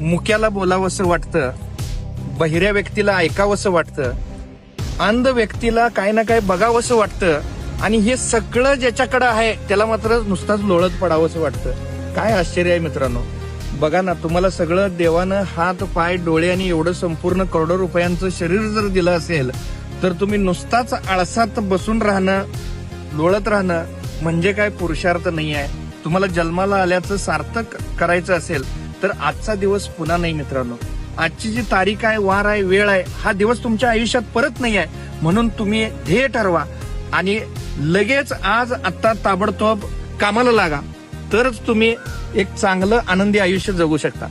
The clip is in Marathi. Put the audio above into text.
मुक्याला बोलावंसं वाटतं, बहिऱ्या व्यक्तीला ऐकावंसं वाटतं, अंध व्यक्तीला काय ना काय बघावंसं वाटतं, आणि हे सगळं ज्याच्याकडे आहे त्याला मात्र नुसताच लोळत पडावंसं वाटतं. काय आश्चर्य आहे मित्रांनो. बघा ना, तुम्हाला सगळं देवानं हात पाय डोळे आणि एवढं संपूर्ण करोडो रुपयांचं शरीर जर दिलं असेल तर तुम्ही नुसताच आळसात बसून राहणं, लोळत राहणं म्हणजे काय पुरुषार्थ नाही आहे. तुम्हाला जन्माला आल्याचं सार्थक करायचं असेल तर आजचा दिवस पुन्हा नाही मित्रांनो. आजची जी तारीख आहे, वार आहे, वेळ आहे, हा दिवस तुमच्या आयुष्यात परत नाही आहे. म्हणून तुम्ही ध्येय ठरवा आणि लगेच आज आत्ता ताबडतोब कामाला लागा, तरच तुम्ही एक चांगलं आनंदी आयुष्य जगू शकता.